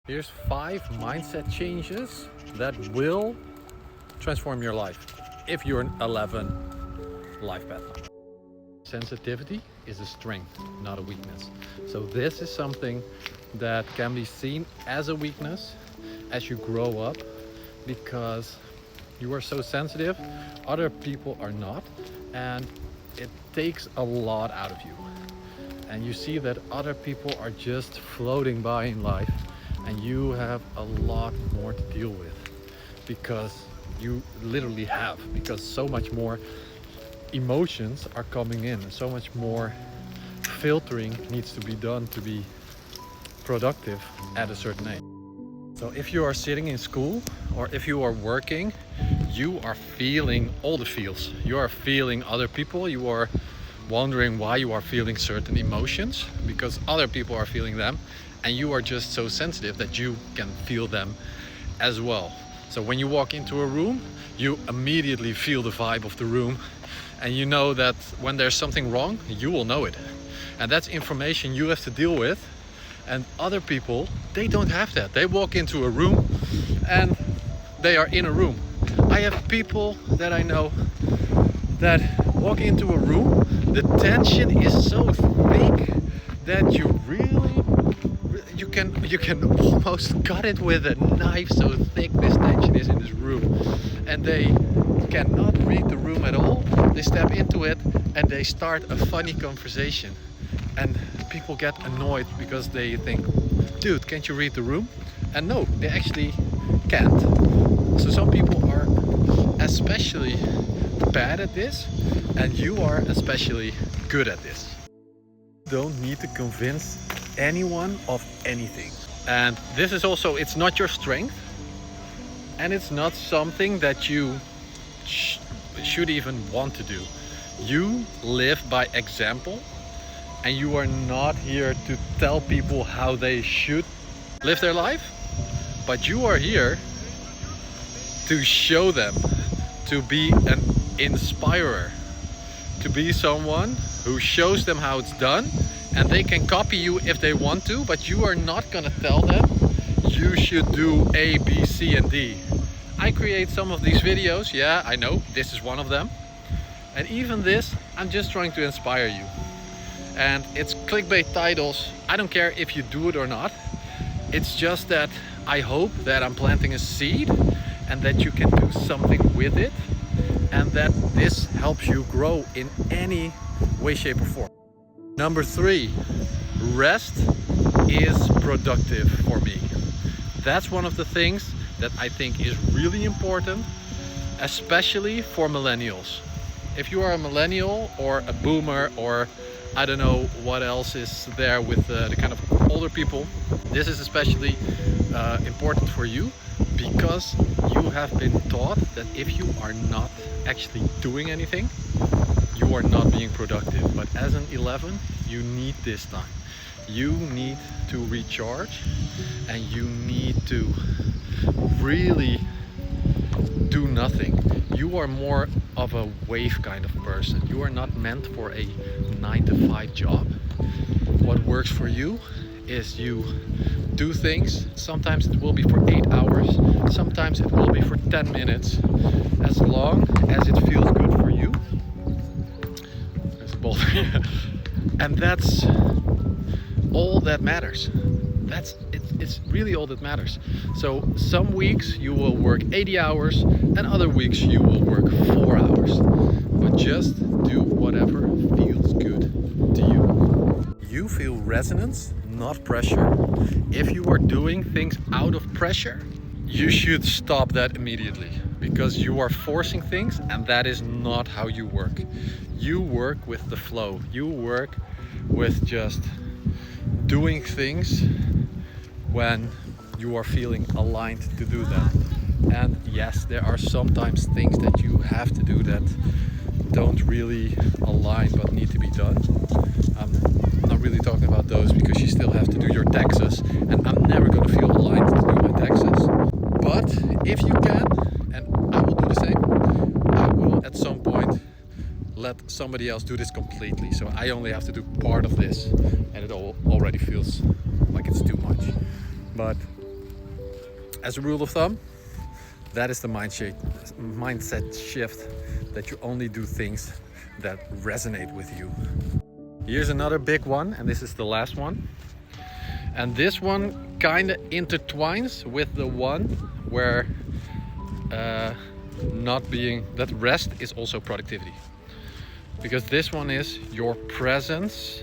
Here's 5 mindset changes that will transform your life if you're an 11 life path. Sensitivity is a strength, not a weakness. So this is something that can be seen as a weakness as you grow up, because you are so sensitive, other people are not, and it takes a lot out of you. And you see that other people are just floating by in life, and you have a lot more to deal with, because you literally have, because so much more emotions are coming in and so much more filtering needs to be done to be productive at a certain age. So if you are sitting in school or if you are working, you are feeling all the feels. You are feeling other people, you are wondering why you are feeling certain emotions because other people are feeling them, and you are just so sensitive that you can feel them as well. So when you walk into a room, you immediately feel the vibe of the room, and you know that when there's something wrong, you will know it. And that's information you have to deal with. And other people, they don't have that. They walk into a room and they are in a room. I have people that I know that walk into a room, the tension is so thick that you can almost cut it with a knife, so thick this tension is in this room. And they cannot read the room at all. They step into it and they start a funny conversation. And people get annoyed because they think, dude, can't you read the room? And no, they actually can't. So some people are especially bad at this, and you are especially good at this. You don't need to convince anyone of anything. And this is also, it's not your strength, and it's not something that you should even want to do. You live by example, and you are not here to tell people how they should live their life, but you are here to show them, to be an inspirer, to be someone who shows them how it's done, and they can copy you if they want to, but you are not gonna tell them you should do A, B, C, and D. I create some of these videos, yeah, I know, this is one of them. And even this, I'm just trying to inspire you. And it's clickbait titles, I don't care if you do it or not. It's just that I hope that I'm planting a seed and that you can do something with it, and that this helps you grow in any way, shape or form. Number 3, rest is productive for me. That's one of the things that I think is really important, especially for millennials. If you are a millennial or a boomer, or I don't know what else is there with the kind of older people, this is especially important for you, because you have been taught that if you are not actually doing anything, you are not being productive. But as an 11, you need this time. You need to recharge, and you need to really do nothing. You are more of a wave kind of person. You are not meant for a 9-to-5 job. What works for you is you do things. Sometimes it will be for 8 hours, sometimes it will be for 10 minutes, as long as it feels good for you. There's a boulder. And that's all that matters. It's really all that matters. So some weeks you will work 80 hours and other weeks you will work 4 hours. But just do whatever feels good to you. You feel resonance, not pressure. If you are doing things out of pressure, you should stop that immediately, because you are forcing things, and that is not how you work. You work with the flow. You work with just doing things when you are feeling aligned to do that. And yes, there are sometimes things that you have to do that don't really align but need to be done. I'm not really talking about those, because you still have to do your taxes, and I'm never going to feel aligned to do my taxes. But if you can, and I will do the same, I will at some point let somebody else do this completely. So I only have to do part of this, and it already feels like it's too much. But As a rule of thumb, that is the mindset shift, that you only do things that resonate with you. Here's another big one, and this is the last one. And this one kind of intertwines with the one where that rest is also productivity. Because this one is your presence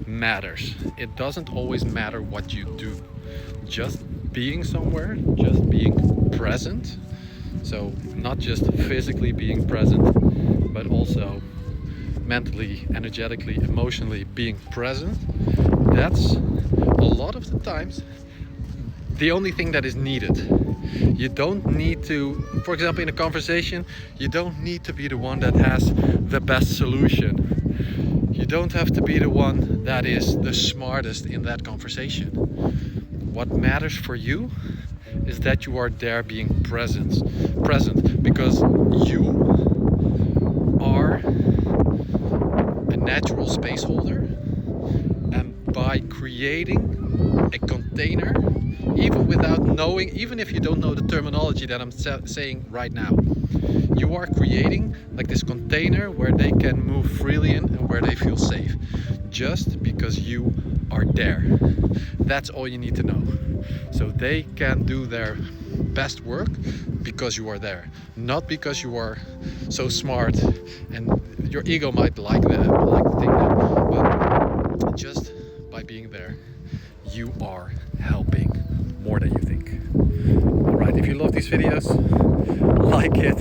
matters. It doesn't always matter what you do. Just being somewhere, just being present. So not just physically being present, but also mentally, energetically, emotionally being present. That's a lot of the times the only thing that is needed. You don't need to, for example, in a conversation, you don't need to be the one that has the best solution. You don't have to be the one that is the smartest in that conversation. What matters for you is that you are there being present, because you are a natural space holder, and by creating a container, even without knowing, even if you don't know the terminology that I'm saying right now, you are creating like this container where they can move freely in and where they feel safe, just because you are there. That's all you need to know. So they can do their best work because you are there, not because you are so smart and your ego might like to think that, but just by being there, you are helping more than you think. Alright, if you love these videos, like it,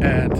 and